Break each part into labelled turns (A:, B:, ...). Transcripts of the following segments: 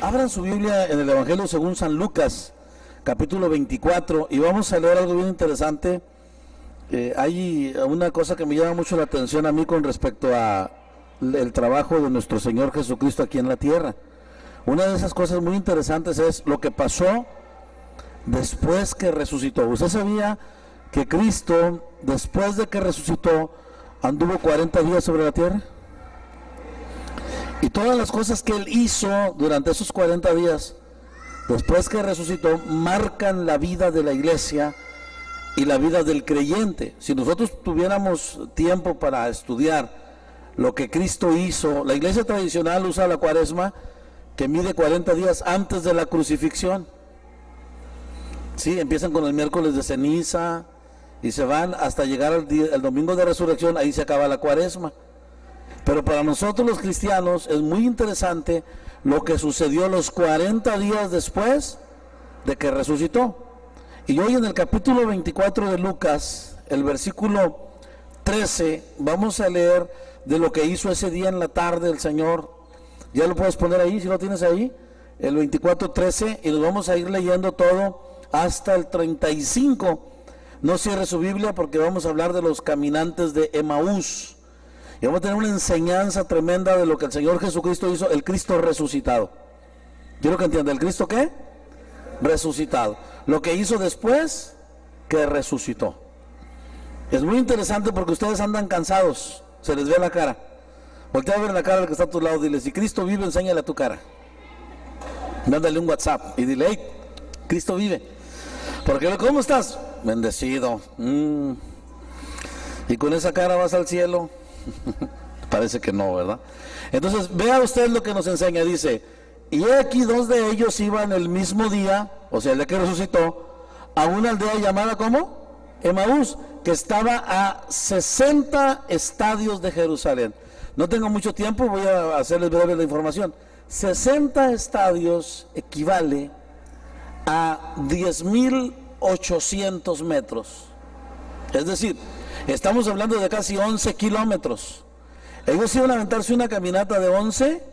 A: Abran su Biblia en el Evangelio según San Lucas, capítulo 24, y vamos a leer algo bien interesante. Hay una cosa que me llama mucho la atención a mí con respecto a el trabajo de nuestro Señor Jesucristo aquí en la tierra. Una de esas cosas muy interesantes es lo que pasó después que resucitó. ¿Usted sabía que Cristo, después de que resucitó, anduvo 40 días sobre la tierra? Y todas las cosas que Él hizo durante esos 40 días, después que resucitó, marcan la vida de la iglesia y la vida del creyente. Si nosotros tuviéramos tiempo para estudiar lo que Cristo hizo, la iglesia tradicional usa la cuaresma, que mide 40 días antes de la crucifixión. Sí, empiezan con el miércoles de ceniza y se van hasta llegar al domingo de resurrección, ahí se acaba la cuaresma. Pero para nosotros los cristianos es muy interesante lo que sucedió los 40 días después de que resucitó. Y hoy en el capítulo 24 de Lucas, el versículo 13, vamos a leer de lo que hizo ese día en la tarde el Señor. Ya lo puedes poner ahí, si lo tienes ahí, el 24:13, y nos vamos a ir leyendo todo hasta el 35. No cierre su Biblia porque vamos a hablar de los caminantes de Emaús. Y vamos a tener una enseñanza tremenda de lo que el Señor Jesucristo hizo, el Cristo resucitado. Quiero que entienda, ¿el Cristo qué? Resucitado. Lo que hizo después que resucitó. Es muy interesante porque ustedes andan cansados, se les ve la cara. Voltea a ver la cara del que está a tu lado, dile, si Cristo vive, enséñale a tu cara. Mándale un WhatsApp y dile, hey, Cristo vive. Porque, ¿cómo estás? Bendecido. Y con esa cara vas al cielo. Parece que no, ¿verdad? Entonces, vea usted lo que nos enseña, dice, y aquí dos de ellos iban el mismo día, o sea, el día que resucitó, a una aldea llamada, ¿cómo? Emaús, que estaba a 60 estadios de Jerusalén. No tengo mucho tiempo, voy a hacerles breve la información. 60 estadios equivale a 10.800 metros. Es decir, estamos hablando de casi 11 kilómetros. Ellos iban a aventarse una caminata de 11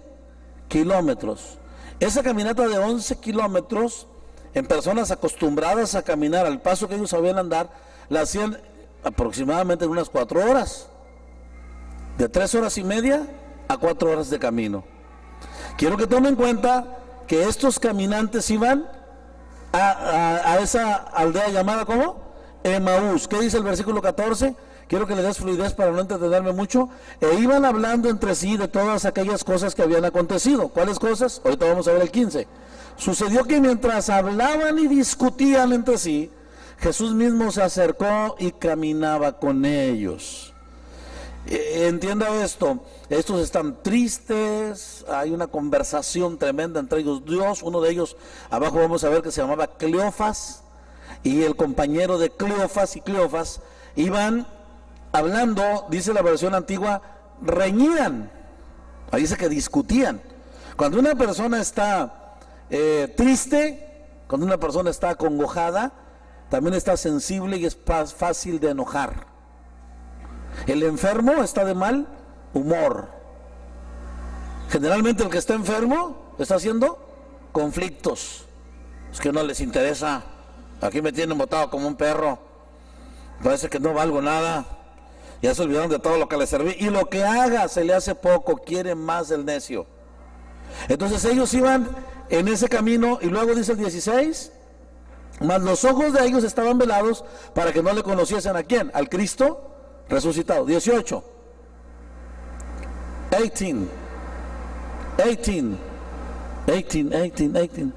A: kilómetros. Esa caminata de 11 kilómetros, en personas acostumbradas a caminar al paso que ellos sabían andar, la hacían aproximadamente en unas 4 horas. De 3 horas y media a 4 horas de camino. Quiero que tomen en cuenta que estos caminantes iban a esa aldea llamada ¿cómo? Emaús. ¿Qué dice el versículo 14? Quiero que le des fluidez para no entretenerme mucho. E iban hablando entre sí de todas aquellas cosas que habían acontecido. ¿Cuáles cosas? Ahorita vamos a ver el 15. Sucedió que mientras hablaban y discutían entre sí, Jesús mismo se acercó y caminaba con ellos. Entienda esto, estos están tristes, hay una conversación tremenda entre ellos Dios, uno de ellos, abajo vamos a ver que se llamaba Cleofas, y el compañero de Cleofas y Cleofas iban hablando, dice la versión antigua, reñían, ahí dice que discutían. Cuando una persona está triste, cuando una persona está acongojada, también está sensible y es fácil de enojar. El enfermo está de mal humor. Generalmente el que está enfermo está haciendo conflictos. Es que no les interesa. Aquí me tienen botado como un perro. Parece que no valgo nada. Ya se olvidaron de todo lo que les serví. Y lo que haga se le hace poco. Quiere más el necio. Entonces ellos iban en ese camino. Y luego dice el 16. Mas los ojos de ellos estaban velados para que no le conociesen a quién. Al Cristo resucitado. 18.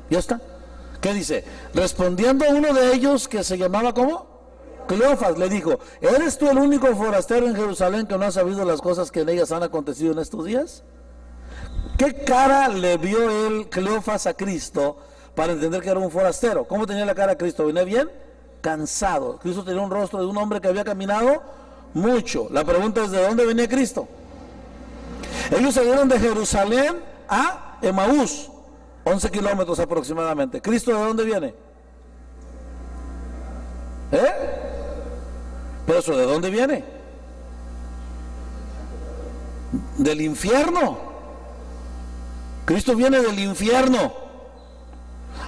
A: ¿Ya está? ¿Qué dice? Respondiendo a uno de ellos que se llamaba ¿cómo? Cleofas, le dijo, ¿eres tú el único forastero en Jerusalén que no ha sabido las cosas que en ellas han acontecido en estos días? ¿Qué cara le vio él, Cleofas, a Cristo para entender que era un forastero? ¿Cómo tenía la cara Cristo? ¿Venía bien? Cansado. Cristo tenía un rostro de un hombre que había caminado mucho. La pregunta es, ¿de dónde venía Cristo? Ellos salieron de Jerusalén a Emaús, 11 kilómetros aproximadamente. ¿Cristo de dónde viene? ¿Pero eso de dónde viene? Del infierno. Cristo viene del infierno.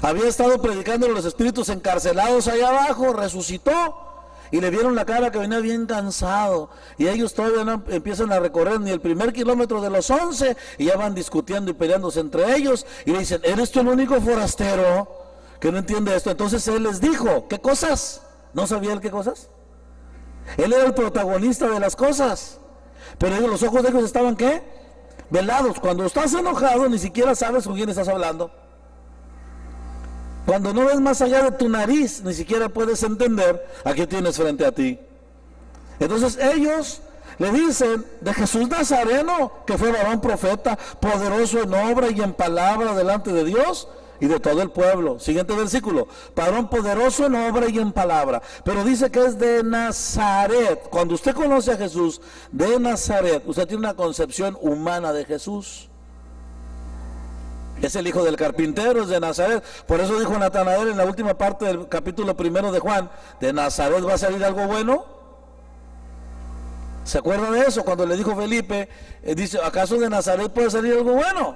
A: Había estado predicando a los espíritus encarcelados allá abajo, resucitó. Y le vieron la cara que venía bien cansado. Y ellos todavía no empiezan a recorrer ni el primer kilómetro de los 11. Y ya van discutiendo y peleándose entre ellos. Y le dicen, ¿eres tú el único forastero que no entiende esto? Entonces él les dijo, ¿qué cosas? ¿No sabía él qué cosas? Él era el protagonista de las cosas. Pero ellos, los ojos de ellos estaban, ¿qué? Velados. Cuando estás enojado ni siquiera sabes con quién estás hablando. Cuando no ves más allá de tu nariz, ni siquiera puedes entender a qué tienes frente a ti. Entonces ellos le dicen de Jesús Nazareno, que fue varón profeta, poderoso en obra y en palabra delante de Dios y de todo el pueblo. Siguiente versículo, varón poderoso en obra y en palabra. Pero dice que es de Nazaret. Cuando usted conoce a Jesús de Nazaret, usted tiene una concepción humana de Jesús. Es el hijo del carpintero, es de Nazaret. Por eso dijo Natanael en la última parte del capítulo 1 de Juan, ¿de Nazaret va a salir algo bueno? ¿Se acuerdan de eso? Cuando le dijo Felipe, dice, ¿acaso de Nazaret puede salir algo bueno?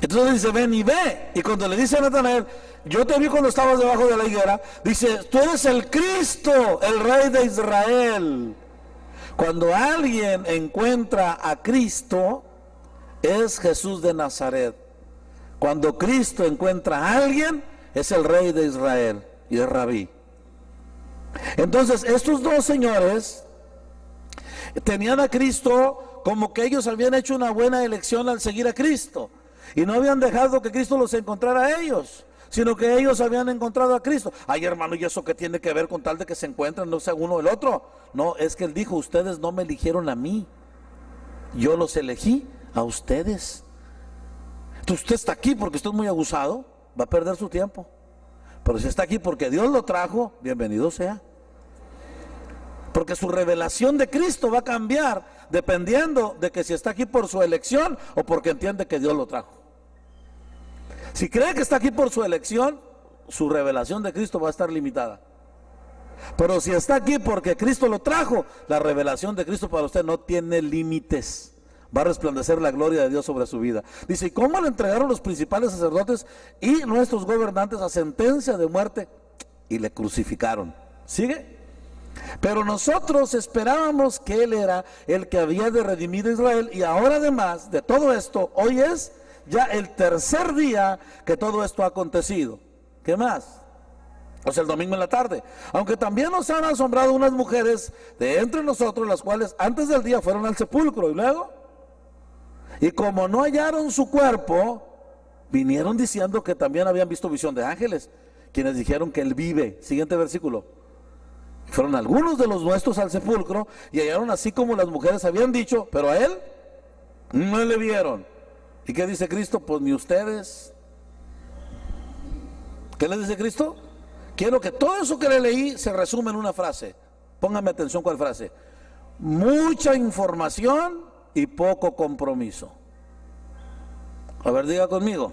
A: Entonces dice, ven y ve. Y cuando le dice a Natanael, yo te vi cuando estabas debajo de la higuera, dice, tú eres el Cristo, el Rey de Israel. Cuando alguien encuentra a Cristo, es Jesús de Nazaret. Cuando Cristo encuentra a alguien, es el Rey de Israel y es Rabí. Entonces, estos dos señores tenían a Cristo como que ellos habían hecho una buena elección al seguir a Cristo. Y no habían dejado que Cristo los encontrara a ellos, sino que ellos habían encontrado a Cristo. Ay, hermano, ¿y eso qué tiene que ver con tal de que se encuentren, no sea uno o el otro? No, es que él dijo, ustedes no me eligieron a mí, yo los elegí a ustedes. Entonces usted está aquí porque usted es muy abusado, va a perder su tiempo. Pero si está aquí porque Dios lo trajo, bienvenido sea. Porque su revelación de Cristo va a cambiar dependiendo de que si está aquí por su elección o porque entiende que Dios lo trajo. Si cree que está aquí por su elección, su revelación de Cristo va a estar limitada. Pero si está aquí porque Cristo lo trajo, la revelación de Cristo para usted no tiene límites. Va a resplandecer la gloria de Dios sobre su vida. Dice, ¿y cómo le entregaron los principales sacerdotes y nuestros gobernantes a sentencia de muerte? Y le crucificaron. ¿Sigue? Pero nosotros esperábamos que Él era el que había de redimir a Israel. Y ahora además de todo esto, hoy es ya el tercer día que todo esto ha acontecido. ¿Qué más? O sea, el domingo en la tarde. Aunque también nos han asombrado unas mujeres de entre nosotros, las cuales antes del día fueron al sepulcro y luego... Y como no hallaron su cuerpo, vinieron diciendo que también habían visto visión de ángeles, quienes dijeron que Él vive. Siguiente versículo. Fueron algunos de los nuestros al sepulcro y hallaron así como las mujeres habían dicho, pero a Él no le vieron. ¿Y qué dice Cristo? Pues ni ustedes. ¿Qué le dice Cristo? Quiero que todo eso que le leí se resume en una frase. Póngame atención, ¿cuál frase? Mucha información y poco compromiso. A ver, diga conmigo.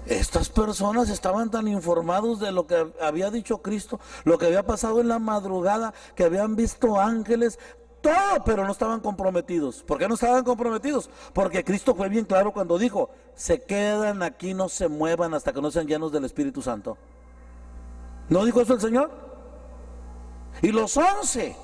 A: Estas personas estaban tan informados de lo que había dicho Cristo, lo que había pasado en la madrugada, que habían visto ángeles, todo, pero no estaban comprometidos. ¿Por qué no estaban comprometidos? Porque Cristo fue bien claro cuando dijo, se quedan aquí, no se muevan hasta que no sean llenos del Espíritu Santo. ¿No dijo eso el Señor? Y los 11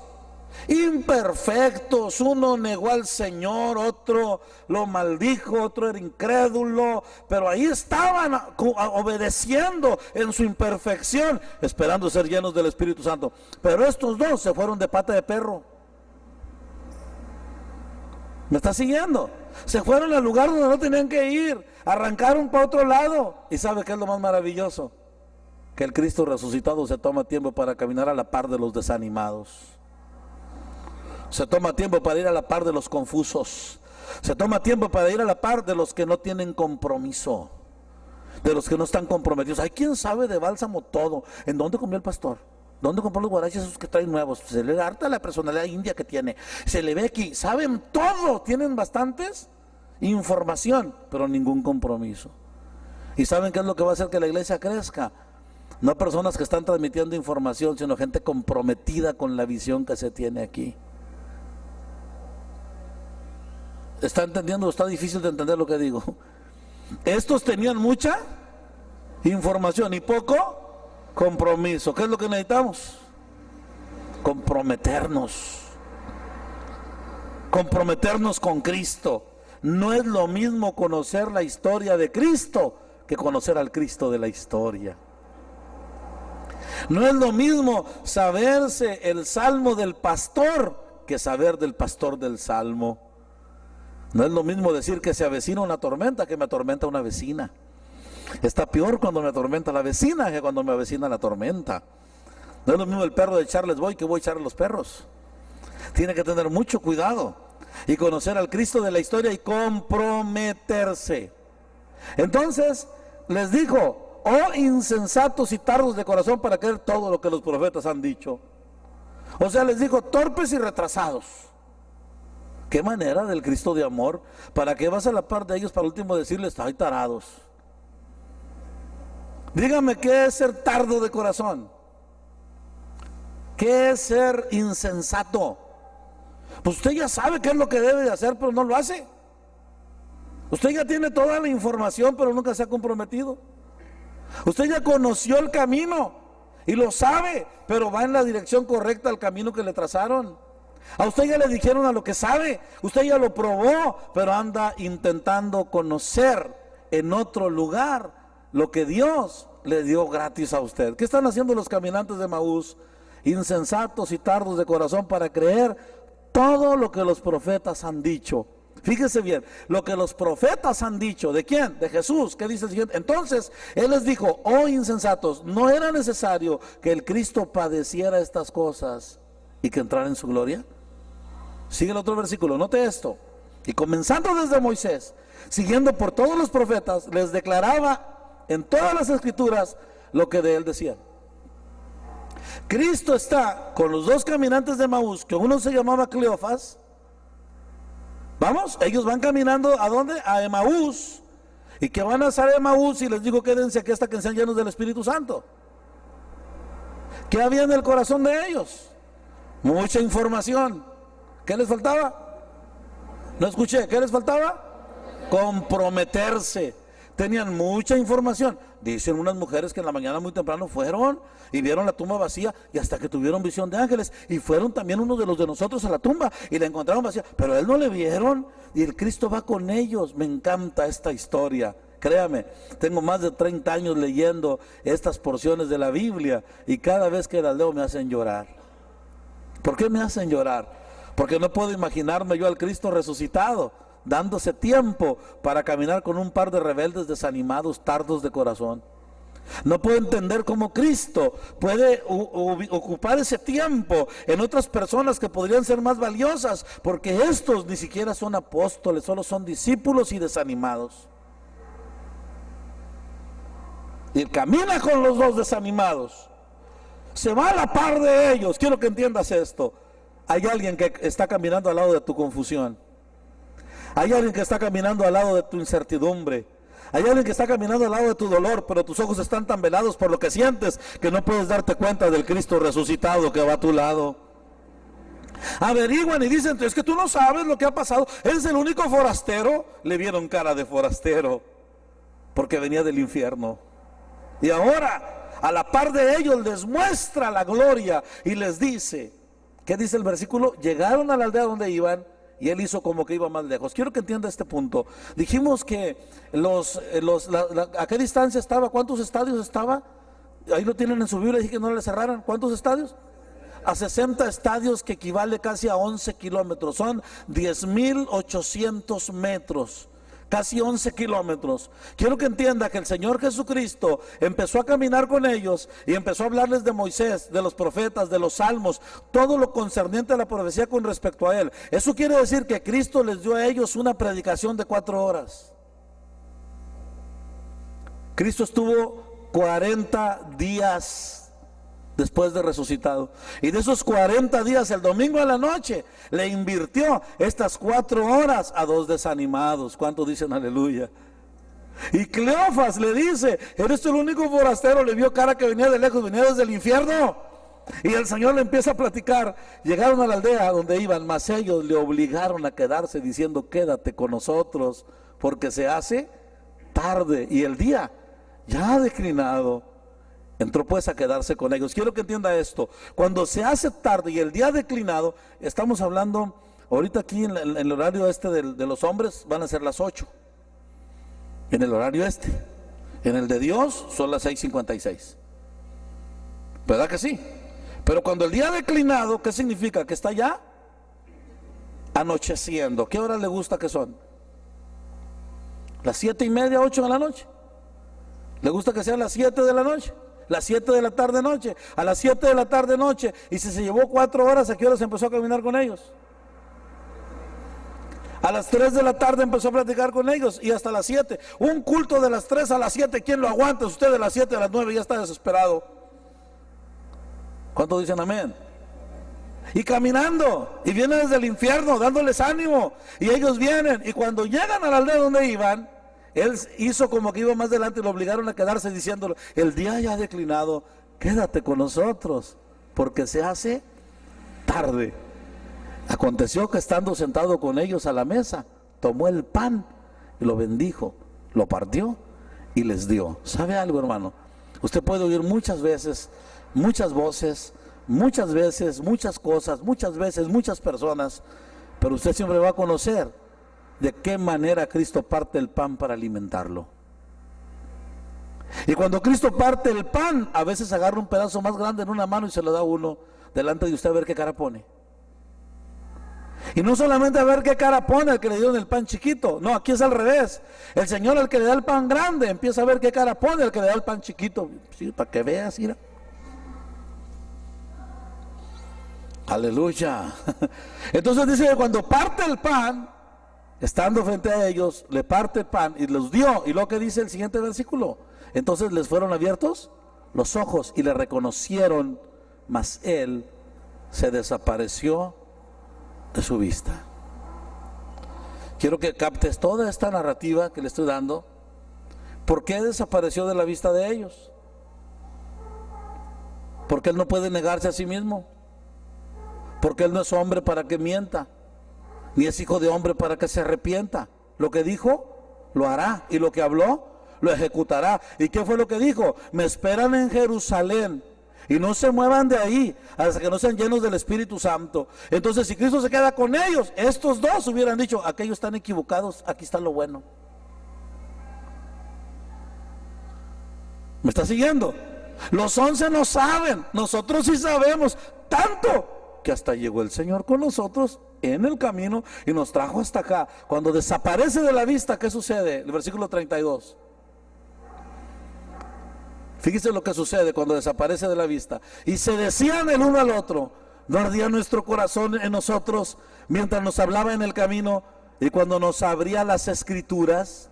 A: imperfectos, uno negó al Señor, otro lo maldijo, otro era incrédulo, pero ahí estaban obedeciendo en su imperfección, esperando ser llenos del Espíritu Santo. Pero estos dos se fueron de pata de perro. ¿Me está siguiendo? Se fueron al lugar donde no tenían que ir, arrancaron para otro lado. ¿Y sabe qué es lo más maravilloso? Que el Cristo resucitado se toma tiempo para caminar a la par de los desanimados. Se toma tiempo para ir a la par de los confusos. Se toma tiempo para ir a la par de los que no tienen compromiso, de los que no están comprometidos. Hay quien sabe de bálsamo todo. ¿En dónde comió el pastor? ¿Dónde compró los guaraches esos que traen nuevos? Se le harta la personalidad india que tiene. Se le ve aquí. Saben todo. Tienen bastantes información, pero ningún compromiso. ¿Y saben qué es lo que va a hacer que la iglesia crezca? No personas que están transmitiendo información, sino gente comprometida con la visión que se tiene aquí. ¿Está entendiendo? Está difícil de entender lo que digo. Estos tenían mucha información y poco compromiso. ¿Qué es lo que necesitamos? Comprometernos con Cristo. No es lo mismo conocer la historia de Cristo que conocer al Cristo de la historia. No es lo mismo saberse el salmo del pastor que saber del pastor del salmo. No es lo mismo decir que se avecina una tormenta que me atormenta una vecina. Está peor cuando me atormenta la vecina que cuando me avecina la tormenta. No es lo mismo el perro de Charles Boy que voy a echar a los perros. Tiene que tener mucho cuidado y conocer al Cristo de la historia y comprometerse. Entonces les dijo: oh insensatos y tardos de corazón para creer todo lo que los profetas han dicho. O sea, les dijo: torpes y retrasados. Qué manera del Cristo de amor. ¿Para qué vas a la par de ellos para último decirles: ay, tarados? Dígame, ¿qué es ser tardo de corazón? ¿Qué es ser insensato? Pues usted ya sabe qué es lo que debe de hacer, pero no lo hace. Usted ya tiene toda la información, pero nunca se ha comprometido. Usted ya conoció el camino y lo sabe, pero va en la dirección correcta al camino que le trazaron. A usted ya le dijeron a lo que sabe, usted ya lo probó, pero anda intentando conocer en otro lugar lo que Dios le dio gratis a usted. ¿Qué están haciendo los caminantes de Emaús? Insensatos y tardos de corazón para creer todo lo que los profetas han dicho. Fíjese bien, lo que los profetas han dicho. ¿De quién? De Jesús. ¿Qué dice el siguiente? Entonces Él les dijo: oh insensatos, ¿no era necesario que el Cristo padeciera estas cosas y que entrara en su gloria? Sigue el otro versículo, note esto. Y comenzando desde Moisés, siguiendo por todos los profetas, les declaraba en todas las escrituras lo que de Él decían. Cristo está con los dos caminantes de Emaús, que uno se llamaba Cleofas. Vamos, ellos van caminando ¿a dónde? A Emaús. ¿Y que van a hacer a Emaús? Y les digo: quédense aquí hasta que sean llenos del Espíritu Santo. ¿Qué había en el corazón de ellos? Mucha información. ¿Qué les faltaba? No escuché, ¿qué les faltaba? Comprometerse. Tenían mucha información. Dicen unas mujeres que en la mañana muy temprano fueron y vieron la tumba vacía, y hasta que tuvieron visión de ángeles, y fueron también unos de los de nosotros a la tumba y la encontraron vacía, pero Él no le vieron, y el Cristo va con ellos. Me encanta esta historia. Créame, tengo más de 30 años leyendo estas porciones de la Biblia, y cada vez que las leo me hacen llorar. ¿Por qué me hacen llorar? Porque no puedo imaginarme yo al Cristo resucitado dándose tiempo para caminar con un par de rebeldes desanimados, tardos de corazón. No puedo entender cómo Cristo puede ocupar ese tiempo en otras personas que podrían ser más valiosas, porque estos ni siquiera son apóstoles, solo son discípulos y desanimados. Y Él camina con los dos desanimados, se va a la par de ellos. Quiero que entiendas esto. Hay alguien que está caminando al lado de tu confusión. Hay alguien que está caminando al lado de tu incertidumbre. Hay alguien que está caminando al lado de tu dolor, pero tus ojos están tan velados por lo que sientes que no puedes darte cuenta del Cristo resucitado que va a tu lado. Averiguan y dicen: es que tú no sabes lo que ha pasado. Eres el único forastero. Le vieron cara de forastero porque venía del infierno. Y ahora, a la par de ellos, les muestra la gloria y les dice, ¿qué dice el versículo? Llegaron a la aldea donde iban y Él hizo como que iba más lejos. Quiero que entienda este punto. Dijimos que ¿a qué distancia estaba? ¿Cuántos estadios estaba? Ahí lo tienen en su Biblia, dije que no le cerraran. ¿Cuántos estadios? A 60 estadios, que equivale casi a 11 kilómetros. Son 10,800 metros. Casi 11 kilómetros. Quiero que entienda que el Señor Jesucristo empezó a caminar con ellos y empezó a hablarles de Moisés, de los profetas, de los salmos, todo lo concerniente a la profecía con respecto a Él. Eso quiere decir que Cristo les dio a ellos una predicación de 4 horas. Cristo estuvo 40 días después de resucitado, y de esos 40 días, el domingo a la noche le invirtió estas 4 horas a 2 desanimados. ¿Cuántos dicen aleluya? Y Cleofas le dice: eres el único forastero. Le vio cara que venía de lejos, venía desde el infierno. Y el Señor le empieza a platicar. Llegaron a la aldea donde iban, mas ellos le obligaron a quedarse, diciendo: quédate con nosotros, porque se hace tarde y el día ya ha declinado, entró pues a quedarse con ellos. Quiero que entienda esto: cuando se hace tarde y el día ha declinado, estamos hablando ahorita aquí en el horario de los hombres van a ser las 8, en el horario en el de Dios son las 6:56, ¿verdad que sí? Pero cuando el día ha declinado, ¿qué significa? Que está ya anocheciendo. ¿Qué hora le gusta que son? Las 7:30, 8 de la noche. ¿Le gusta que sean las 7 de la noche? Las 7 de la tarde noche. A las 7 de la tarde noche. Y si se llevó 4 horas, ¿a qué hora se empezó a caminar con ellos? A las 3 de la tarde empezó a platicar con ellos y hasta las 7. Un culto de las 3 a las 7, ¿quién lo aguanta? Usted de las 7 a las 9 ya está desesperado. ¿Cuántos dicen amén? Y caminando, y vienen desde el infierno dándoles ánimo, y ellos vienen, y cuando llegan a la aldea donde iban, él hizo como que iba más adelante y lo obligaron a quedarse diciéndole: el día ya ha declinado, quédate con nosotros, porque se hace tarde. Aconteció que estando sentado con ellos a la mesa, tomó el pan y lo bendijo, lo partió y les dio. ¿Sabe algo, hermano? Usted puede oír muchas veces, muchas voces, muchas veces, muchas cosas, muchas veces, muchas personas, pero usted siempre va a conocer de qué manera Cristo parte el pan para alimentarlo. Y cuando Cristo parte el pan, a veces agarra un pedazo más grande en una mano y se lo da a uno delante de usted a ver qué cara pone. Y no solamente a ver qué cara pone el que le dio el pan chiquito, no, aquí es al revés. El Señor, al que le da el pan grande, empieza a ver qué cara pone el que le da el pan chiquito, sí, para que veas, mira. Aleluya. Entonces dice que cuando parte el pan, estando frente a ellos, le parte el pan y los dio. Y lo que dice el siguiente versículo: entonces les fueron abiertos los ojos y le reconocieron, mas él se desapareció de su vista. Quiero que captes toda esta narrativa que le estoy dando. ¿Por qué desapareció de la vista de ellos? Porque él no puede negarse a sí mismo. Porque él no es hombre para que mienta, ni es hijo de hombre para que se arrepienta. Lo que dijo, lo hará, y lo que habló, lo ejecutará. ¿Y qué fue lo que dijo? Me esperan en Jerusalén, y no se muevan de ahí hasta que no sean llenos del Espíritu Santo. Entonces, si Cristo se queda con ellos, estos dos hubieran dicho: aquellos están equivocados, aquí está lo bueno. ¿Me está siguiendo? Los 11 no saben, nosotros sí sabemos, tanto que hasta llegó el Señor con nosotros en el camino y nos trajo hasta acá. Cuando desaparece de la vista, ¿qué sucede? El versículo 32. Fíjese lo que sucede cuando desaparece de la vista. Y se decían el uno al otro: ¿no ardía nuestro corazón en nosotros mientras nos hablaba en el camino y cuando nos abría las escrituras?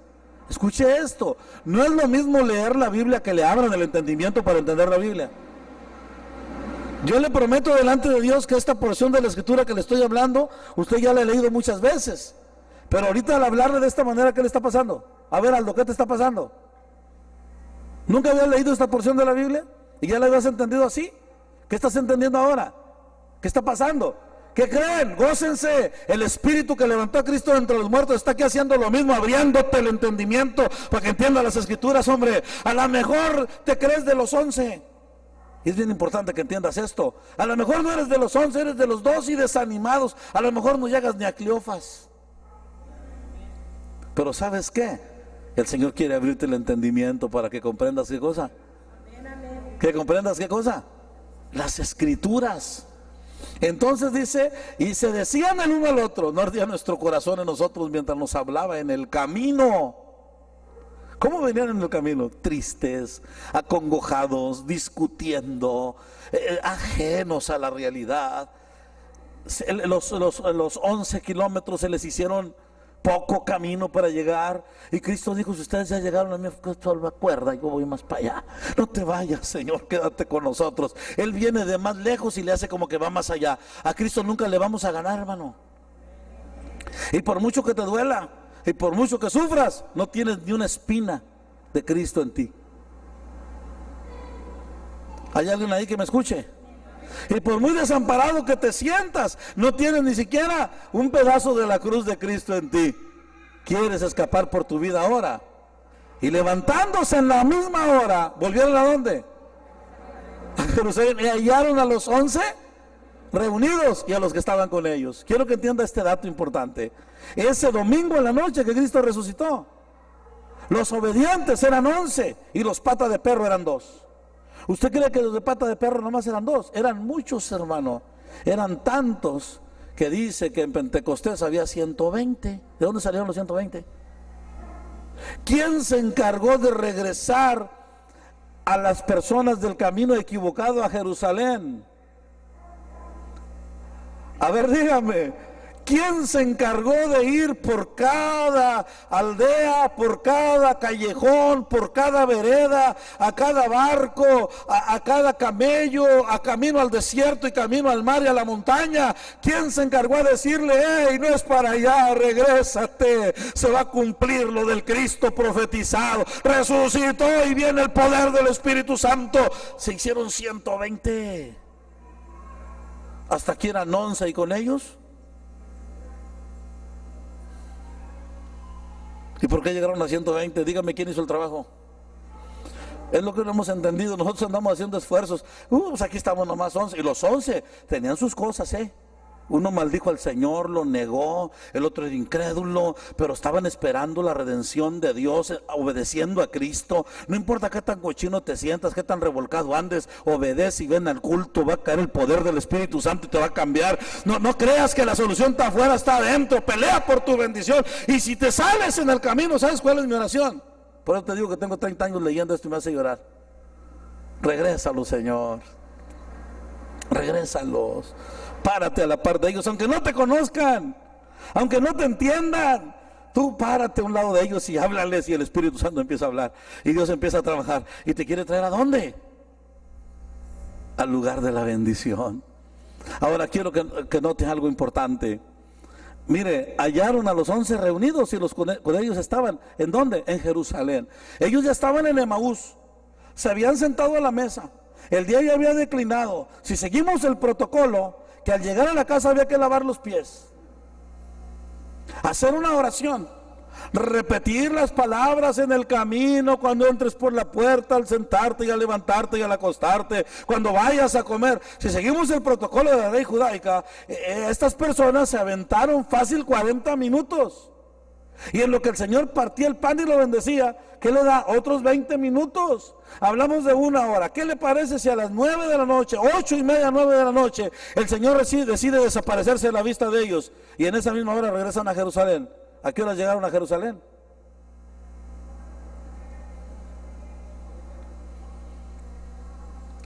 A: Escuche esto, no es lo mismo leer la Biblia que le abran el entendimiento para entender la Biblia. Yo le prometo delante de Dios que esta porción de la escritura que le estoy hablando, usted ya la ha leído muchas veces, pero ahorita al hablarle de esta manera, ¿qué le está pasando? A ver, Aldo, ¿qué te está pasando? ¿Nunca habías leído esta porción de la Biblia? ¿Y ya la habías entendido así? ¿Qué estás entendiendo ahora? ¿Qué está pasando? ¿Qué creen? Gócense. El Espíritu que levantó a Cristo entre los muertos está aquí haciendo lo mismo, abriéndote el entendimiento para que entiendas las escrituras, hombre. A lo mejor te crees de los 11. Y es bien importante que entiendas esto. A lo mejor no eres de los 11, eres de los 2 y desanimados. A lo mejor no llegas ni a Cleofas. Pero ¿sabes qué? El Señor quiere abrirte el entendimiento para que comprendas qué cosa. ¿Que comprendas qué cosa? Las escrituras. Entonces dice: y se decían el uno al otro: no ardía nuestro corazón en nosotros mientras nos hablaba en el camino. ¿Cómo venían en el camino? Tristes, acongojados, discutiendo, ajenos a la realidad. Los 11 kilómetros se les hicieron poco camino para llegar. Y Cristo dijo: si ustedes ya llegaron a mí, me acuerda, yo voy más para allá. No te vayas, Señor, quédate con nosotros. Él viene de más lejos y le hace como que va más allá. A Cristo nunca le vamos a ganar, hermano. Y por mucho que te duela, y por mucho que sufras, no tienes ni una espina de Cristo en ti. ¿Hay alguien ahí que me escuche? Y por muy desamparado que te sientas, no tienes ni siquiera un pedazo de la cruz de Cristo en ti. ¿Quieres escapar por tu vida ahora? Y levantándose en la misma hora, ¿volvieron a dónde? A Jerusalén. Y hallaron a los 11 reunidos y a los que estaban con ellos. Quiero que entienda este dato importante. Ese domingo en la noche que Cristo resucitó, los obedientes eran 11 y los patas de perro eran 2. ¿Usted cree que los de pata de perro nomás eran 2? Eran muchos, hermano. Eran tantos que dice que en Pentecostés había 120. ¿De dónde salieron los 120? ¿Quién se encargó de regresar a las personas del camino equivocado a Jerusalén? A ver, dígame, ¿quién se encargó de ir por cada aldea, por cada callejón, por cada vereda, a cada barco, a cada camello, a camino al desierto y camino al mar y a la montaña? ¿Quién se encargó de decirle, hey, no es para allá, regrésate, se va a cumplir lo del Cristo profetizado, resucitó y viene el poder del Espíritu Santo? Se hicieron 120. Hasta aquí eran 11 y con ellos. ¿Y por qué llegaron a 120? Dígame quién hizo el trabajo. Es lo que no hemos entendido. Nosotros andamos haciendo esfuerzos. Pues aquí estamos nomás 11. Y los 11 tenían sus cosas, Uno maldijo al Señor, lo negó. El otro era incrédulo. Pero estaban esperando la redención de Dios, obedeciendo a Cristo. No importa qué tan cochino te sientas, qué tan revolcado andes, obedece y ven al culto. Va a caer el poder del Espíritu Santo y te va a cambiar. No creas que la solución está afuera, está adentro. Pelea por tu bendición. Y si te sales en el camino, ¿sabes cuál es mi oración? Por eso te digo que tengo 30 años leyendo esto y me hace llorar. Regrésalo, Señor. Regrésalos. Párate a la par de ellos, aunque no te conozcan, aunque no te entiendan. Tú párate a un lado de ellos y háblales, y el Espíritu Santo empieza a hablar y Dios empieza a trabajar y te quiere traer ¿a dónde? Al lugar de la bendición. Ahora quiero que notes algo importante. Mire, hallaron a los 11 reunidos y los con ellos estaban, ¿en dónde? En Jerusalén. Ellos ya estaban en Emaús, se habían sentado a la mesa, el día ya había declinado. Si seguimos el protocolo, que al llegar a la casa había que lavar los pies, hacer una oración, repetir las palabras en el camino, cuando entres por la puerta, al sentarte y al levantarte y al acostarte, cuando vayas a comer. Si seguimos el protocolo de la ley judaica, estas personas se aventaron fácil 40 minutos. Y en lo que el Señor partía el pan y lo bendecía, ¿qué le da? Otros 20 minutos. Hablamos de una hora. ¿Qué le parece si a las 9 de la noche, 8:30, 9 de la noche, el Señor decide desaparecerse de la vista de ellos, y en esa misma hora regresan a Jerusalén? ¿A qué hora llegaron a Jerusalén?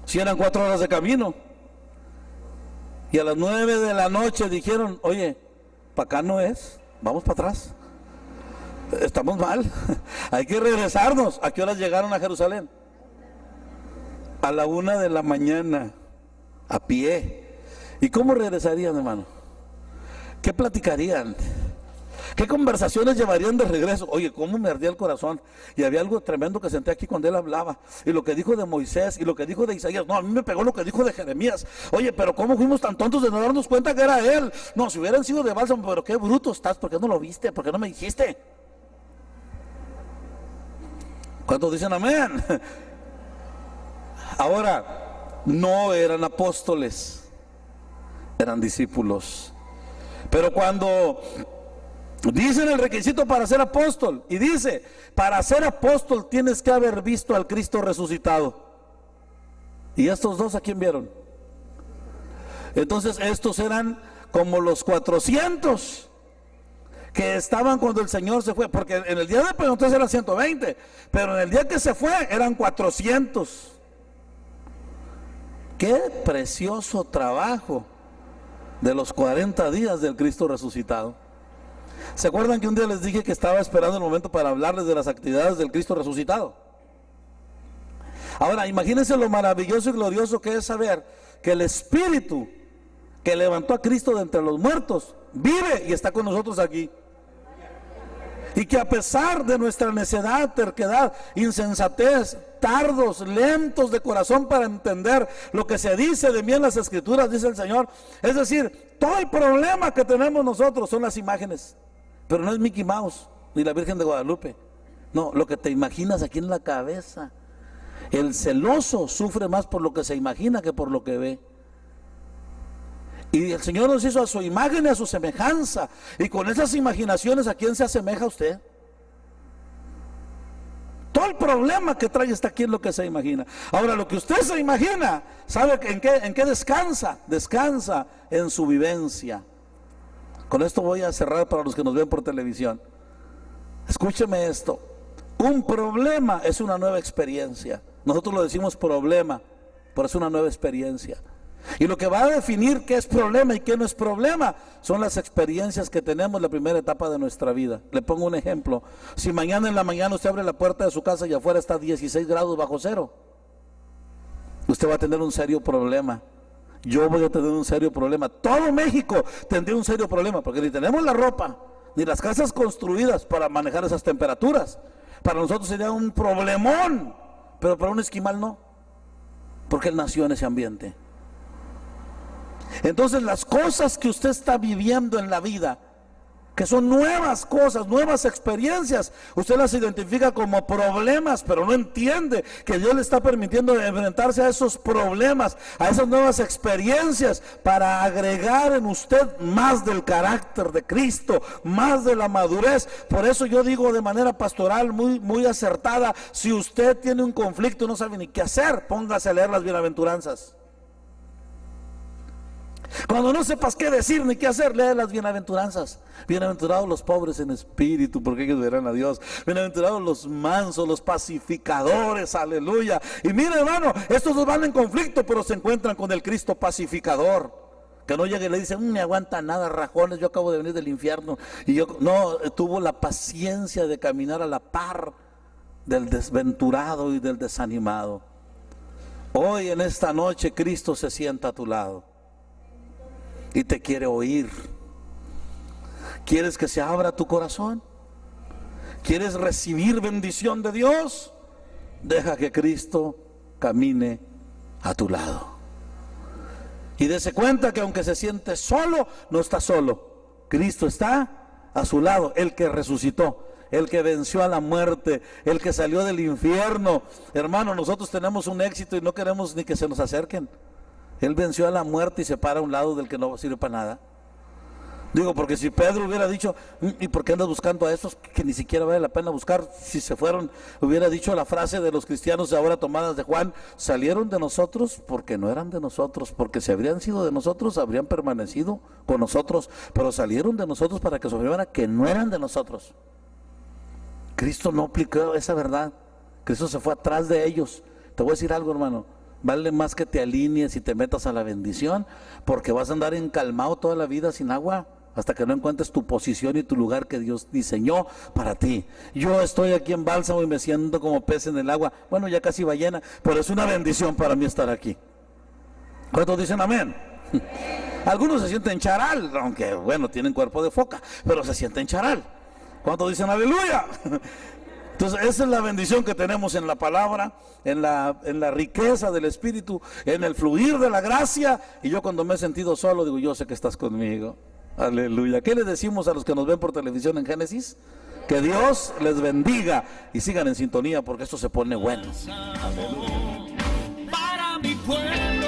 A: Si eran 4 horas de camino. Y a las 9 de la noche dijeron, oye, para acá no es, vamos para atrás. Estamos mal, hay que regresarnos. ¿A qué horas llegaron a Jerusalén? A la 1 de la mañana, a pie. ¿Y cómo regresarían, hermano? ¿Qué platicarían? ¿Qué conversaciones llevarían de regreso? Oye, cómo me ardía el corazón. Y había algo tremendo que senté aquí cuando él hablaba. Y lo que dijo de Moisés y lo que dijo de Isaías. No, a mí me pegó lo que dijo de Jeremías. Oye, pero ¿cómo fuimos tan tontos de no darnos cuenta que era él? No, si hubieran sido de Bálsamo, pero qué bruto estás. ¿Por qué no lo viste? ¿Por qué no me dijiste? ¿Cuántos dicen amén? Ahora, no eran apóstoles, eran discípulos. Pero cuando dicen el requisito para ser apóstol, y dice, para ser apóstol tienes que haber visto al Cristo resucitado. ¿Y estos dos a quién vieron? Entonces estos eran como los 400 que estaban cuando el Señor se fue, porque en el día de Pentecostés eran 120, pero en el día que se fue eran 400. Qué precioso trabajo de los 40 días del Cristo resucitado. ¿Se acuerdan que un día les dije que estaba esperando el momento para hablarles de las actividades del Cristo resucitado? Ahora, imagínense lo maravilloso y glorioso que es saber que el Espíritu que levantó a Cristo de entre los muertos vive y está con nosotros aquí. Y que a pesar de nuestra necedad, terquedad, insensatez, tardos, lentos de corazón para entender lo que se dice de mí en las Escrituras, dice el Señor. Es decir, todo el problema que tenemos nosotros son las imágenes. Pero no es Mickey Mouse ni la Virgen de Guadalupe. No, lo que te imaginas aquí en la cabeza. El celoso sufre más por lo que se imagina que por lo que ve. Y el Señor nos hizo a su imagen y a su semejanza. Y con esas imaginaciones, ¿a quién se asemeja usted? Todo el problema que trae está aquí en lo que se imagina. Ahora, lo que usted se imagina, ¿sabe en qué descansa? Descansa en su vivencia. Con esto voy a cerrar para los que nos ven por televisión. Escúcheme esto. Un problema es una nueva experiencia. Nosotros lo decimos problema, pero es una nueva experiencia. Y lo que va a definir qué es problema y qué no es problema son las experiencias que tenemos en la primera etapa de nuestra vida. Le pongo un ejemplo. Si mañana en la mañana usted abre la puerta de su casa y afuera está 16 grados bajo cero, usted va a tener un serio problema. Yo voy a tener un serio problema. Todo México tendría un serio problema, porque ni tenemos la ropa, ni las casas construidas para manejar esas temperaturas. Para nosotros sería un problemón, pero para un esquimal no, porque él nació en ese ambiente. Entonces las cosas que usted está viviendo en la vida, que son nuevas cosas, nuevas experiencias, usted las identifica como problemas, pero no entiende que Dios le está permitiendo enfrentarse a esos problemas, a esas nuevas experiencias, para agregar en usted más del carácter de Cristo, más de la madurez. Por eso yo digo de manera pastoral muy acertada: si usted tiene un conflicto y no sabe ni qué hacer, póngase a leer las bienaventuranzas. Cuando no sepas qué decir ni qué hacer, lee las bienaventuranzas. Bienaventurados los pobres en espíritu, porque ellos verán a Dios. Bienaventurados los mansos, los pacificadores, aleluya. Y mire, hermano, estos dos van en conflicto, pero se encuentran con el Cristo pacificador. Que no llegue y le dice: me aguanta nada, rajones, yo acabo de venir del infierno. Y yo no, tuvo la paciencia de caminar a la par del desventurado y del desanimado. Hoy en esta noche Cristo se sienta a tu lado y te quiere oír. ¿Quieres que se abra tu corazón? ¿Quieres recibir bendición de Dios? Deja que Cristo camine a tu lado. Y dése cuenta que aunque se siente solo, no está solo. Cristo está a su lado, el que resucitó, el que venció a la muerte, el que salió del infierno. Hermano, nosotros tenemos un éxito y no queremos ni que se nos acerquen. Él venció a la muerte y se para a un lado del que no sirve para nada. Digo, porque si Pedro hubiera dicho: ¿y por qué andas buscando a estos que ni siquiera vale la pena buscar? Si se fueron, hubiera dicho la frase de los cristianos ahora tomadas de Juan: salieron de nosotros porque no eran de nosotros, porque si habrían sido de nosotros habrían permanecido con nosotros, pero salieron de nosotros para que sobrevivieran que no eran de nosotros. Cristo no aplicó esa verdad. Cristo se fue atrás de ellos. Te voy a decir algo, hermano: vale más que te alinees y te metas a la bendición, porque vas a andar encalmado toda la vida sin agua, hasta que no encuentres tu posición y tu lugar que Dios diseñó para ti. Yo estoy aquí en Bálsamo y me siento como pez en el agua. Bueno, ya casi ballena, pero es una bendición para mí estar aquí. ¿Cuántos dicen amén? Algunos se sienten charal, aunque bueno, tienen cuerpo de foca, pero se sienten charal. ¿Cuántos dicen aleluya? Entonces esa es la bendición que tenemos en la palabra, en la riqueza del Espíritu, en el fluir de la gracia. Y yo cuando me he sentido solo digo: yo sé que estás conmigo. Aleluya. ¿Qué le decimos a los que nos ven por televisión en Génesis? Que Dios les bendiga y sigan en sintonía, porque esto se pone bueno. Aleluya. Para mi pueblo.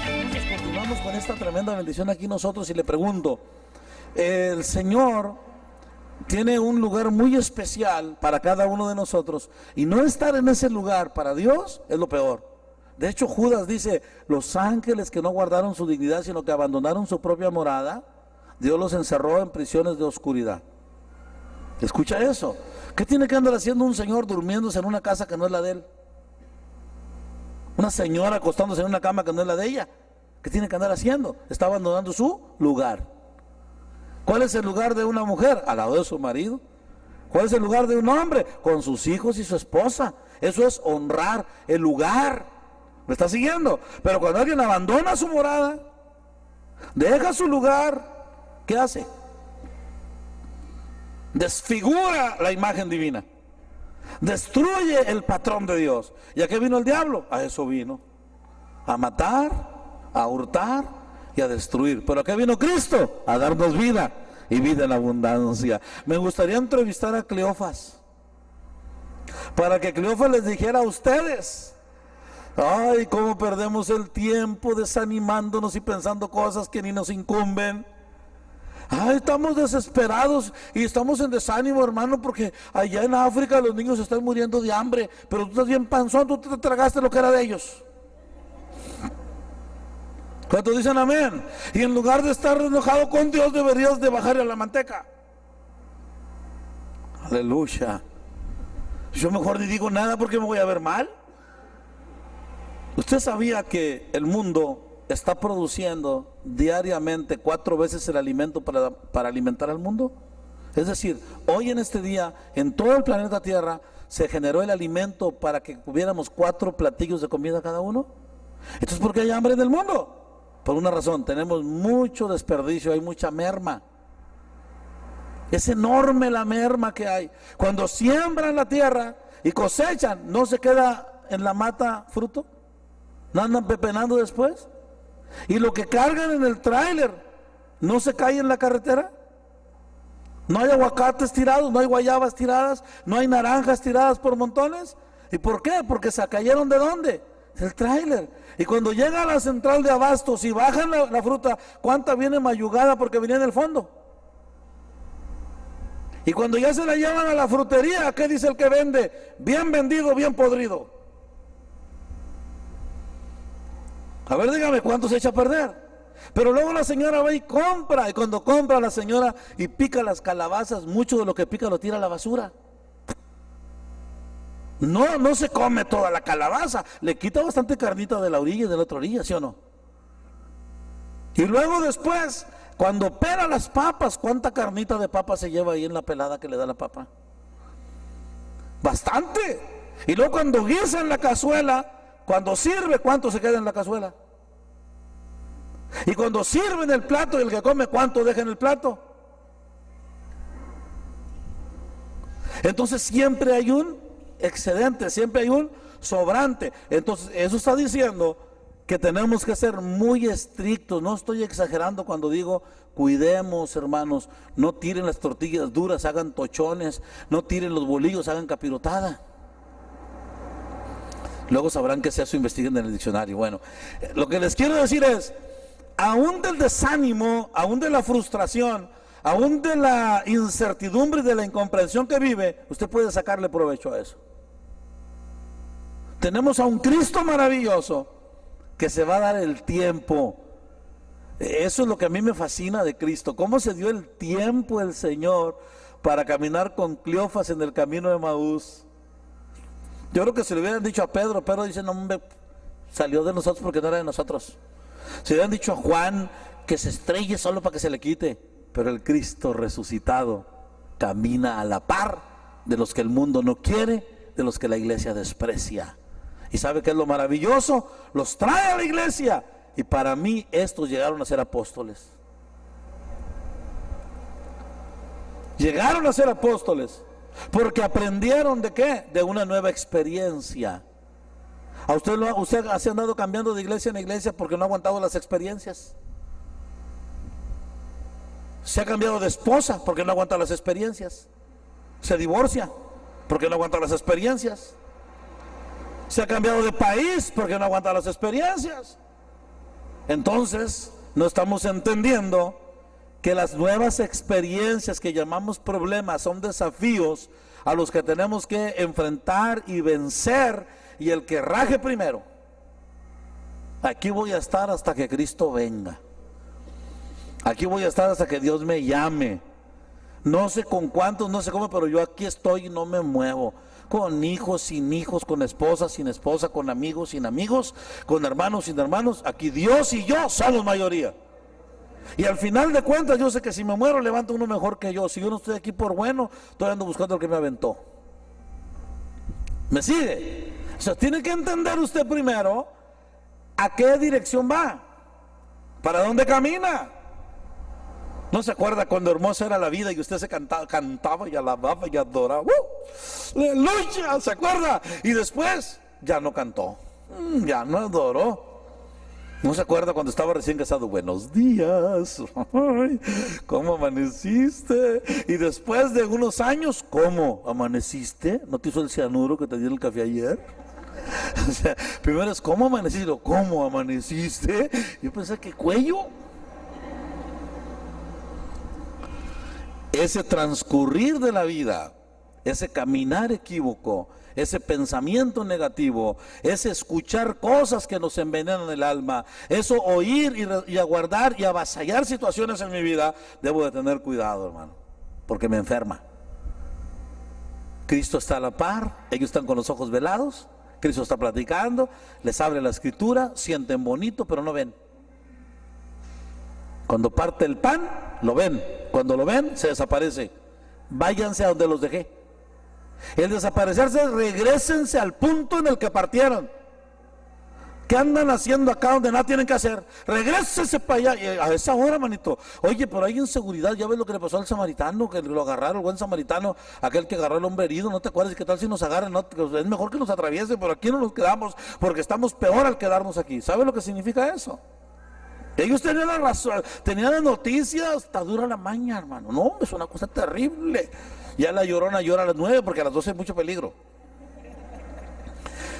A: Entonces continuamos con esta tremenda bendición aquí nosotros, y le pregunto: el Señor tiene un lugar muy especial para cada uno de nosotros, y no estar en ese lugar para Dios es lo peor. De hecho, Judas dice: los ángeles que no guardaron su dignidad, sino que abandonaron su propia morada, Dios los encerró en prisiones de oscuridad. Escucha eso. ¿Qué tiene que andar haciendo un señor durmiéndose en una casa que no es la de él? Una señora acostándose en una cama que no es la de ella. ¿Qué tiene que andar haciendo? Está abandonando su lugar. ¿Cuál es el lugar de una mujer? Al lado de su marido. ¿Cuál es el lugar de un hombre? Con sus hijos y su esposa. Eso es honrar el lugar. ¿Me está siguiendo? Pero cuando alguien abandona su morada, deja su lugar, ¿qué hace? Desfigura la imagen divina, destruye el patrón de Dios. ¿Y a qué vino el diablo? A eso vino: a matar, a hurtar y a destruir. Pero ¿a qué vino Cristo? A darnos vida y vida en abundancia. Me gustaría entrevistar a Cleofas, para que Cleofas les dijera a ustedes: ay, cómo perdemos el tiempo desanimándonos y pensando cosas que ni nos incumben. Ay, estamos desesperados y estamos en desánimo, hermano, porque allá en África los niños están muriendo de hambre, pero tú estás bien panzón, tú te tragaste lo que era de ellos. ¿Cuántos dicen amén? Y en lugar de estar enojado con Dios, deberías de bajarle a la manteca. Aleluya. Yo mejor ni digo nada porque me voy a ver mal. ¿Usted sabía que el mundo está produciendo diariamente 4 veces el alimento para alimentar al mundo? Es decir, hoy en este día, en todo el planeta Tierra, se generó el alimento para que tuviéramos 4 platillos de comida cada uno. Entonces, ¿por qué hay hambre en el mundo? Por una razón: tenemos mucho desperdicio, hay mucha merma. Es enorme la merma que hay. Cuando siembran la tierra y cosechan, ¿no se queda en la mata fruto? ¿No andan pepenando después? Y lo que cargan en el tráiler, ¿no se cae en la carretera? No hay aguacates tirados, no hay guayabas tiradas, no hay naranjas tiradas por montones. ¿Y por qué? Porque se cayeron ¿de dónde? Del tráiler. Y cuando llega a la central de abastos y bajan la fruta, ¿cuánta viene mayugada porque venía en el fondo? Y cuando ya se la llevan a la frutería, ¿qué dice el que vende? Bien vendido, bien podrido. A ver, dígame, ¿cuánto se echa a perder? Pero luego la señora va y compra, y cuando compra la señora y pica las calabazas, mucho de lo que pica lo tira a la basura. No se come toda la calabaza, le quita bastante carnita de la orilla y de la otra orilla, ¿sí o no? Y luego después, cuando pela las papas, ¿cuánta carnita de papa se lleva ahí en la pelada que le da la papa? Bastante. Y luego cuando guisa en la cazuela, cuando sirve, ¿cuánto se queda en la cazuela? Y cuando sirve en el plato, y el que come, ¿cuánto deja en el plato? Entonces siempre hay un excedente, siempre hay un sobrante. Entonces eso está diciendo que tenemos que ser muy estrictos. No estoy exagerando cuando digo: cuidemos, hermanos, no tiren las tortillas duras, hagan tochones, no tiren los bolillos, hagan capirotada. Luego sabrán que sea eso, investiguen en el diccionario. Bueno, lo que les quiero decir es: aún del desánimo, aún de la frustración, aún de la incertidumbre y de la incomprensión que vive, usted puede sacarle provecho a eso. Tenemos a un Cristo maravilloso que se va a dar el tiempo. Eso es lo que a mí me fascina de Cristo: cómo se dio el tiempo el Señor para caminar con Cleofas en el camino de Emaús. Yo creo que si le hubieran dicho a Pedro, Pedro dice: no, hombre, salió de nosotros porque no era de nosotros. Si le hubieran dicho a Juan que se estrelle solo para que se le quite. Pero el Cristo resucitado camina a la par de los que el mundo no quiere, de los que la iglesia desprecia. ¿Y sabe qué es lo maravilloso? Los trae a la iglesia. Y para mí estos llegaron a ser apóstoles. Llegaron a ser apóstoles porque aprendieron ¿de qué? De una nueva experiencia. ¿A usted se ha andado cambiando de iglesia en iglesia porque no ha aguantado las experiencias? Se ha cambiado de esposa porque no aguanta las experiencias. Se divorcia porque no aguanta las experiencias. Se ha cambiado de país porque no aguanta las experiencias. Entonces no estamos entendiendo que las nuevas experiencias que llamamos problemas son desafíos a los que tenemos que enfrentar y vencer. Y el que raje primero: aquí voy a estar hasta que Cristo venga. Aquí voy a estar hasta que Dios me llame. No sé con cuántos, no sé cómo, pero yo aquí estoy y no me muevo. Con hijos, sin hijos, con esposa, sin esposa, con amigos, sin amigos, con hermanos, sin hermanos. Aquí Dios y yo somos mayoría. Y al final de cuentas yo sé que si me muero levanta uno mejor que yo. Si yo no estoy aquí por bueno, todavía ando buscando al que me aventó. ¿Me sigue? O sea, tiene que entender usted primero a qué dirección va, para dónde camina. ¿No se acuerda cuando hermosa era la vida y usted se cantaba y alababa y adoraba? ¡Aleluya! ¿Se acuerda? Y después ya no cantó, ya no adoró. ¿No se acuerda cuando estaba recién casado? Buenos días, ay, ¿cómo amaneciste? Y después de unos años, ¿cómo amaneciste? ¿No te hizo el cianuro que te dio en el café ayer? O sea, primero es ¿cómo amaneciste? ¿Cómo amaneciste? Yo pensé que cuello. Ese transcurrir de la vida, ese caminar equívoco, ese pensamiento negativo, ese escuchar cosas que nos envenenan el alma, eso oír y aguardar y avasallar situaciones en mi vida, debo de tener cuidado, hermano, porque me enferma. Cristo está a la par, ellos están con los ojos velados, Cristo está platicando, les abre la escritura, sienten bonito, pero no ven. Cuando parte el pan, lo ven. Cuando lo ven, se desaparece. Váyanse a donde los dejé. El desaparecerse, regrésense al punto en el que partieron. ¿Qué andan haciendo acá donde nada tienen que hacer? Regrésense para allá. Y a esa hora, manito. Oye, pero hay inseguridad. Ya ves lo que le pasó al samaritano, que lo agarraron, el buen samaritano, aquel que agarró al hombre herido. ¿No te acuerdas? ¿Qué tal si nos agarran? No, es mejor que nos atraviesen, pero aquí no nos quedamos, porque estamos peor al quedarnos aquí. ¿Sabes lo que significa eso? Ellos tenían la razón, tenían las noticias, está dura la maña, hermano. No, es una cosa terrible. Ya la Llorona llora a las 9 porque a las 12 hay mucho peligro.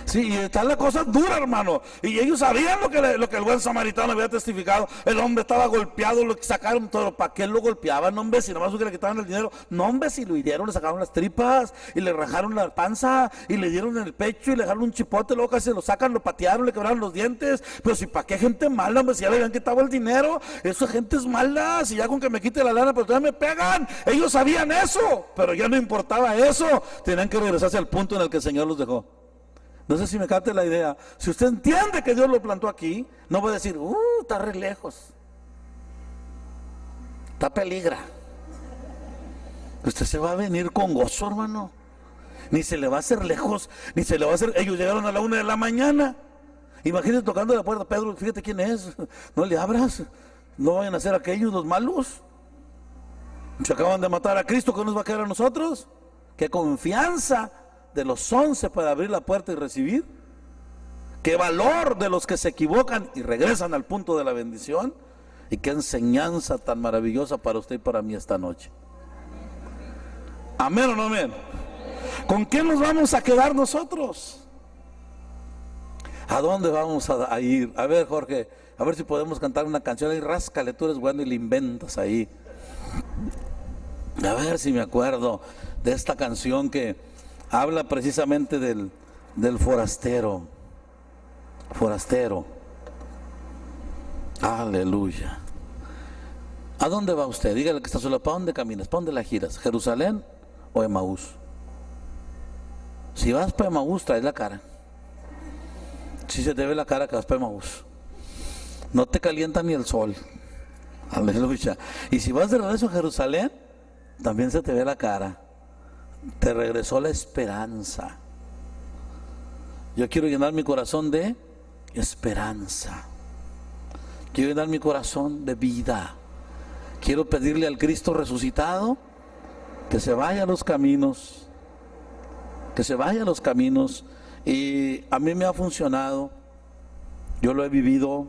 A: Sí, y está la cosa dura, hermano. Y ellos sabían lo que el buen samaritano había testificado. El hombre estaba golpeado, lo sacaron todo. ¿Para qué lo golpeaban, hombre? Si nomás que le quitaban el dinero. No, hombre, si lo hirieron, le sacaron las tripas y le rajaron la panza y le dieron en el pecho y le dejaron un chipote. Luego casi lo sacan, lo patearon, le quebraron los dientes. Pero si para qué gente mala, hombre, si ya le habían quitado el dinero. Esa gente es mala. Si ya con que me quite la lana, pero todavía me pegan. Ellos sabían eso, pero ya no importaba eso. Tenían que regresarse al punto en el que el Señor los dejó. No sé si me capte la idea. Si usted entiende que Dios lo plantó aquí, no va a decir, está re lejos, está peligra. Usted se va a venir con gozo, hermano. Ni se le va a hacer lejos, ni se le va a hacer. Ellos llegaron a la 1 de la mañana. Imagínate tocando la puerta. Pedro, fíjate quién es. No le abras. No vayan a ser aquellos los malos. Se acaban de matar a Cristo, ¿qué nos va a quedar a nosotros? Qué confianza de los 11 para abrir la puerta y recibir. Qué valor de los que se equivocan y regresan al punto de la bendición. Y qué enseñanza tan maravillosa para usted y para mí esta noche. Amén o no amén. ¿Con quién nos vamos a quedar nosotros? ¿A dónde vamos a ir? A ver, Jorge, a ver si podemos cantar una canción ahí. Ráscale, tú eres bueno y le inventas ahí. A ver si me acuerdo de esta canción que habla precisamente del forastero. Forastero. Aleluya. ¿A dónde va usted? Dígale que está solo. ¿Para dónde caminas? ¿Para dónde la giras? ¿Jerusalén o Emaús? Si vas para Emaús, traes la cara. Si se te ve la cara que vas para Emaús. No te calienta ni el sol. Aleluya. Y si vas de regreso a Jerusalén, también se te ve la cara. Te regresó la esperanza. Yo quiero llenar mi corazón de esperanza. Quiero llenar mi corazón de vida. Quiero pedirle al Cristo resucitado que se vaya a los caminos. Que se vaya a los caminos. Y a mí me ha funcionado. Yo lo he vivido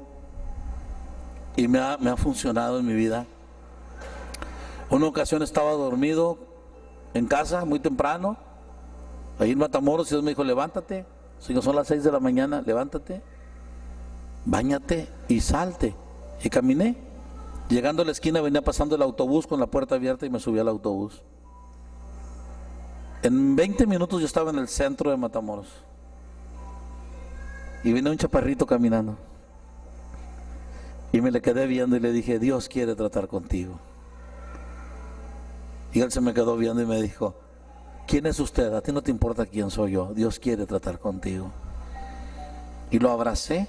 A: y me ha funcionado en mi vida. Una ocasión estaba dormido en casa muy temprano, ahí en Matamoros, y Dios me dijo, levántate, si no son las 6 de la mañana, levántate, báñate y salte. Y caminé. Llegando a la esquina venía pasando el autobús con la puerta abierta y me subí al autobús. En 20 minutos yo estaba en el centro de Matamoros. Y vino un chaparrito caminando. Y me le quedé viendo y le dije, Dios quiere tratar contigo. Y él se me quedó viendo y me dijo, ¿quién es usted? A ti no te importa quién soy yo. Dios quiere tratar contigo. Y lo abracé,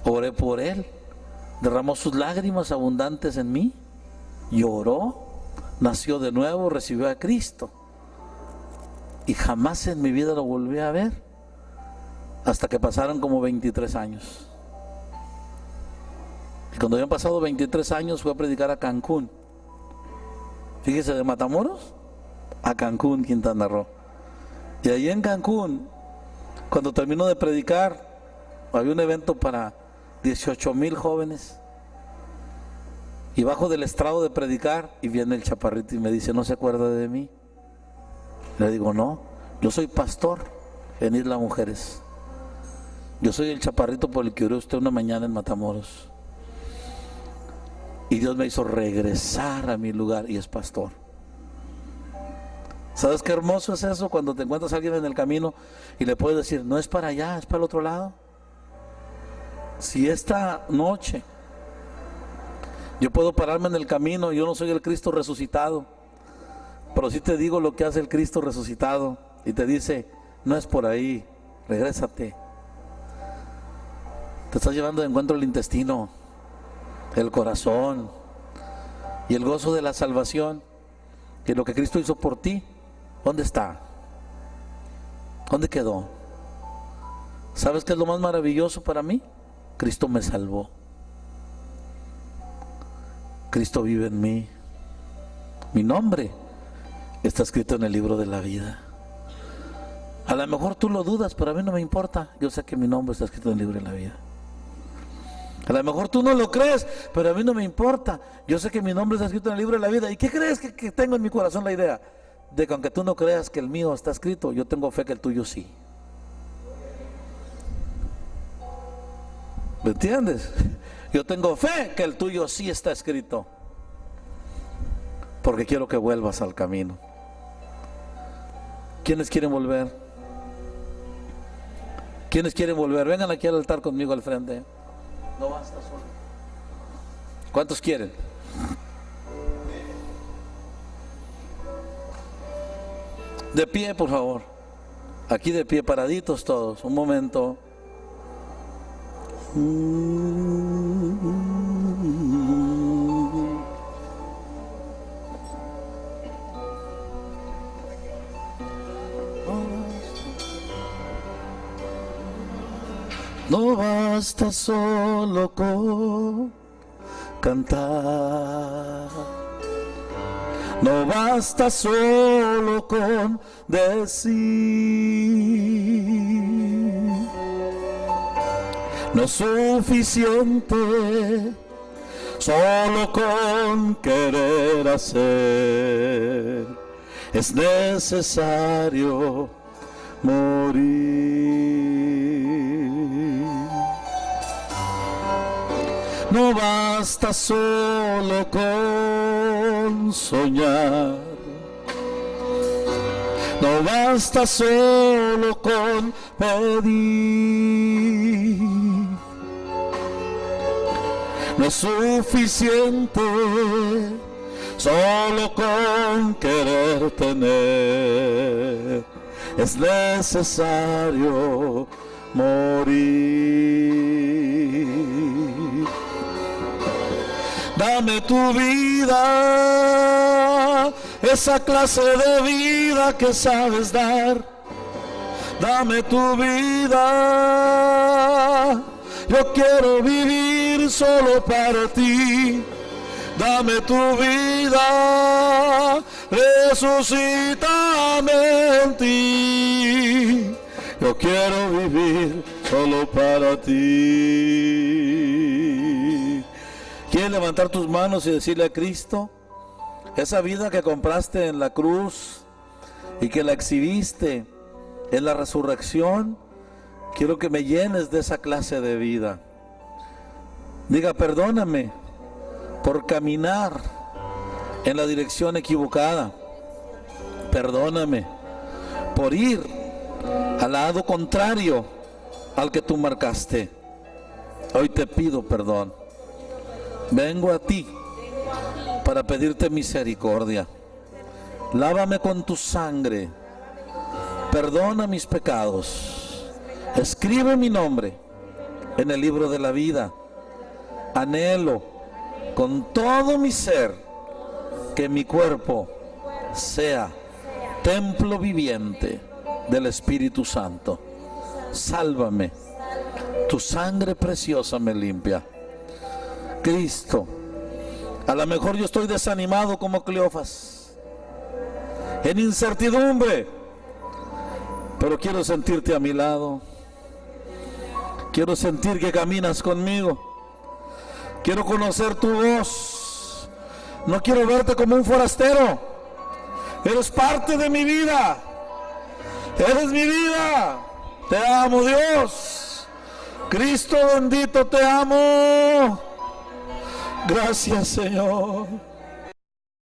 A: oré por él, derramó sus lágrimas abundantes en mí, lloró, nació de nuevo, recibió a Cristo. Y jamás en mi vida lo volví a ver, hasta que pasaron como 23 años. Y cuando habían pasado 23 años fui a predicar a Cancún. Fíjese, de Matamoros a Cancún, Quintana Roo. Y ahí en Cancún, cuando terminó de predicar, había un evento para 18,000 jóvenes. Y bajo del estrado de predicar y viene el chaparrito y me dice, ¿no se acuerda de mí? Le digo, no, yo soy pastor en Isla Mujeres. Yo soy el chaparrito por el que oró usted una mañana en Matamoros. Y Dios me hizo regresar a mi lugar y es pastor. ¿Sabes qué hermoso es eso? Cuando te encuentras a alguien en el camino y le puedes decir, no es para allá, es para el otro lado. Si esta noche yo puedo pararme en el camino, yo no soy el Cristo resucitado, pero sí te digo lo que hace el Cristo resucitado y te dice, no es por ahí, regrésate. Te estás llevando de encuentro el intestino, el corazón y el gozo de la salvación, que lo que Cristo hizo por ti, ¿dónde está? ¿Dónde quedó? ¿Sabes qué es lo más maravilloso para mí? Cristo me salvó. Cristo vive en mí. Mi nombre está escrito en el libro de la vida. A lo mejor tú lo dudas, pero a mí no me importa. Yo sé que mi nombre está escrito en el libro de la vida. A lo mejor tú no lo crees, pero a mí no me importa. Yo sé que mi nombre está escrito en el libro de la vida. ¿Y qué crees que tengo en mi corazón la idea? De que aunque tú no creas que el mío está escrito, yo tengo fe que el tuyo sí. ¿Me entiendes? Yo tengo fe que el tuyo sí está escrito. Porque quiero que vuelvas al camino. ¿Quiénes quieren volver? ¿Quiénes quieren volver? Vengan aquí al altar conmigo al frente. No basta solo. ¿Cuántos quieren? De pie, por favor. Aquí de pie, paraditos todos. Un momento. No basta solo con cantar, no basta solo con decir, no es suficiente solo con querer hacer, es necesario morir. No basta solo con soñar, no basta solo con pedir, no es suficiente solo con querer tener, es necesario morir. Dame tu vida, esa clase de vida que sabes dar. Dame tu vida, yo quiero vivir solo para ti. Dame tu vida, resucítame en ti. Yo quiero vivir solo para ti. ¿Quieres levantar tus manos y decirle a Cristo, esa vida que compraste en la cruz y que la exhibiste en la resurrección, quiero que me llenes de esa clase de vida? Diga, perdóname por caminar en la dirección equivocada. Perdóname por ir al lado contrario al que tú marcaste. Hoy te pido perdón. Vengo a ti para pedirte misericordia. Lávame con tu sangre. Perdona mis pecados. Escribe mi nombre en el libro de la vida. Anhelo con todo mi ser que mi cuerpo sea templo viviente del Espíritu Santo. Sálvame. Tu sangre preciosa me limpia. Cristo, a lo mejor yo estoy desanimado como Cleofas, en incertidumbre, pero quiero sentirte a mi lado. Quiero sentir que caminas conmigo. Quiero conocer tu voz. No quiero verte como un forastero. Eres parte de mi vida. Eres mi vida. Te amo, Dios. Cristo bendito, te amo. Gracias, Señor.